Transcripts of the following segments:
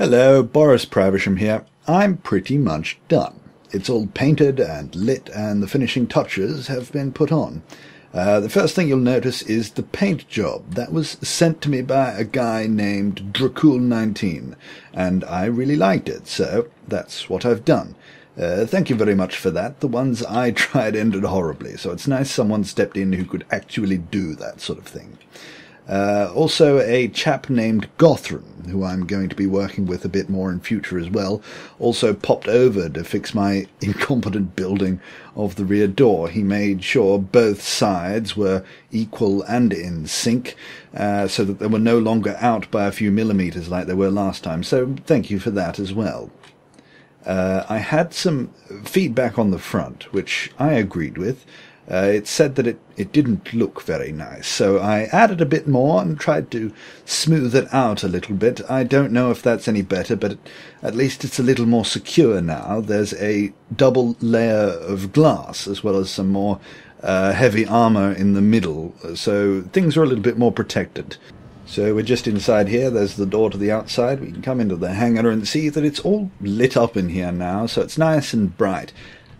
Hello, Boris Pravisham here. I'm pretty much done. It's all painted and lit and the finishing touches have been put on. The first thing you'll notice is the paint job. That was sent to me by a guy named Dracul19, and I really liked it, so that's what I've done. Thank you very much for that. The ones I tried ended horribly, so it's nice someone stepped in who could actually do that sort of thing. Also a chap named Gothram, who I'm going to be working with a bit more in future as well, also popped over to fix my incompetent building of the rear door. He made sure both sides were equal and in sync, so that they were no longer out by a few millimeters like they were last time, so thank you for that as well. I had some feedback on the front, which I agreed with. It said that it didn't look very nice, so I added a bit more and tried to smooth it out a little bit. I don't know if that's any better, but at least it's a little more secure now. There's a double layer of glass, as well as some more heavy armor in the middle, so things are a little bit more protected. So we're just inside here. There's the door to the outside. We can come into the hangar and see that it's all lit up in here now, so it's nice and bright.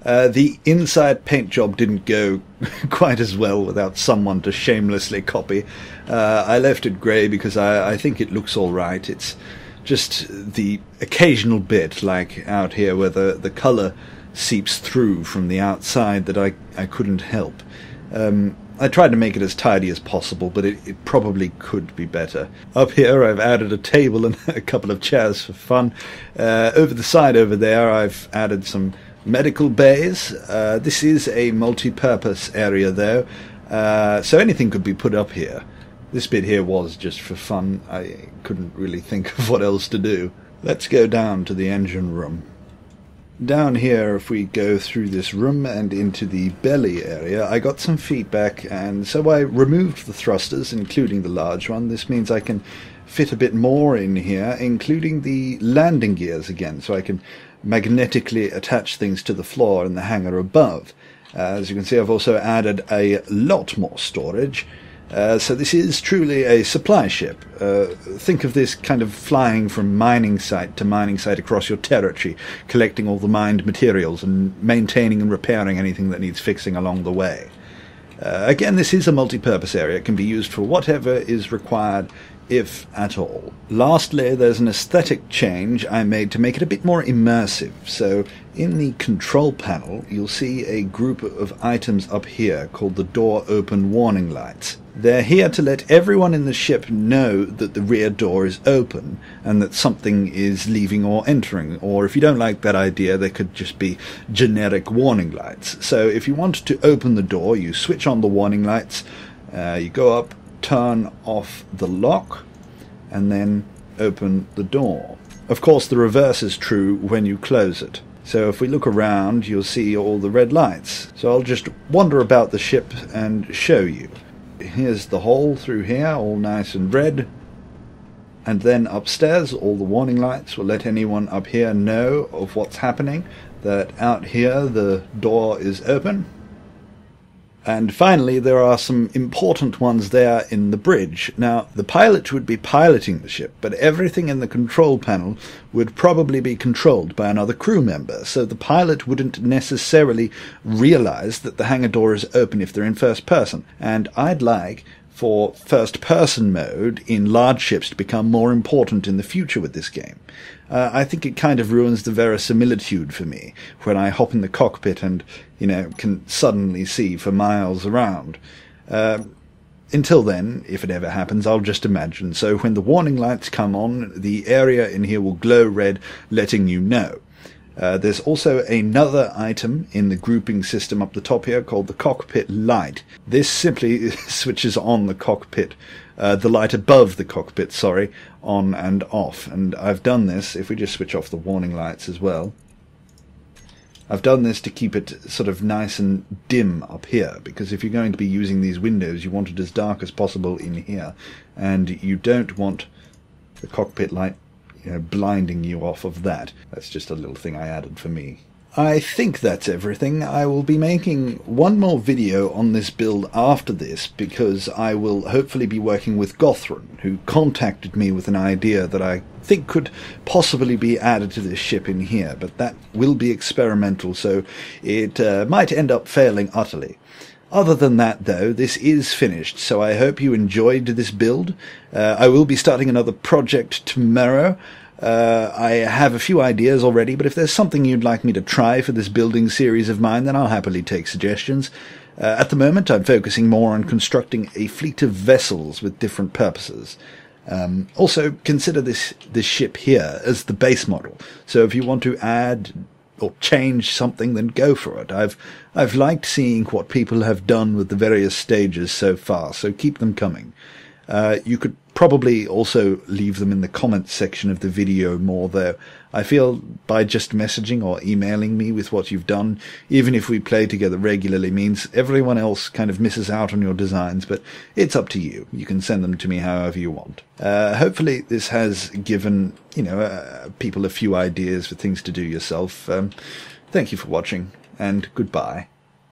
The inside paint job didn't go quite as well without someone to shamelessly copy. I left it grey because I think it looks all right. It's just the occasional bit, like out here, where the colour seeps through from the outside that I couldn't help. I tried to make it as tidy as possible, but it probably could be better. Up here I've added a table and a couple of chairs for fun. Over the side over there I've added some medical bays. This is a multi-purpose area though, so anything could be put up here. This bit here was just for fun. I couldn't really think of what else to do. Let's go down to the engine room. Down here, if we go through this room and into the belly area, I got some feedback, and so I removed the thrusters, including the large one. This means I can fit a bit more in here, including the landing gears again, so I can magnetically attach things to the floor in the hangar above. As you can see, I've also added a lot more storage. So this is truly a supply ship. Think of this kind of flying from mining site to mining site across your territory, collecting all the mined materials and maintaining and repairing anything that needs fixing along the way. Again, this is a multi-purpose area. It can be used for whatever is required, if at all. Lastly, there's an aesthetic change I made to make it a bit more immersive. So in the control panel, you'll see a group of items up here called the door open warning lights. They're here to let everyone in the ship know that the rear door is open and that something is leaving or entering, or if you don't like that idea, they could just be generic warning lights. So if you want to open the door, you switch on the warning lights, you go up, turn off the lock, and then open the door. Of course, the reverse is true when you close it. So if we look around, you'll see all the red lights. So I'll just wander about the ship and show you. Here's the hole through here, all nice and red. And then upstairs, all the warning lights will let anyone up here know of what's happening, that out here the door is open. And finally, there are some important ones there in the bridge. Now, the pilot would be piloting the ship, but everything in the control panel would probably be controlled by another crew member, so the pilot wouldn't necessarily realize that the hangar door is open if they're in first person. And I'd like for first-person mode in large ships to become more important in the future with this game. I think it kind of ruins the verisimilitude for me when I hop in the cockpit and, can suddenly see for miles around. Until then, if it ever happens, I'll just imagine. So when the warning lights come on, the area in here will glow red, letting you know. There's also another item in the grouping system up the top here called the cockpit light. This simply switches on the cockpit, the light above the cockpit, on and off. And I've done this, if we just switch off the warning lights as well, I've done this to keep it sort of nice and dim up here, because if you're going to be using these windows, you want it as dark as possible in here, and you don't want the cockpit light blinding you off of that. That's just a little thing I added for me. I think that's everything. I will be making one more video on this build after this, because I will hopefully be working with Gothram, who contacted me with an idea that I think could possibly be added to this ship in here, but that will be experimental, so it might end up failing utterly. Other than that, though, this is finished, so I hope you enjoyed this build. I will be starting another project tomorrow. I have a few ideas already, but if there's something you'd like me to try for this building series of mine, then I'll happily take suggestions. At the moment, I'm focusing more on constructing a fleet of vessels with different purposes. Also, consider this ship here as the base model, so if you want to add or change something, then go for it. I've liked seeing what people have done with the various stages so far, so keep them coming. You could probably also leave them in the comments section of the video more, though. I feel by just messaging or emailing me with what you've done, even if we play together regularly, means everyone else kind of misses out on your designs, but it's up to you. You can send them to me however you want. Hopefully this has given, people a few ideas for things to do yourself. Thank you for watching, and goodbye.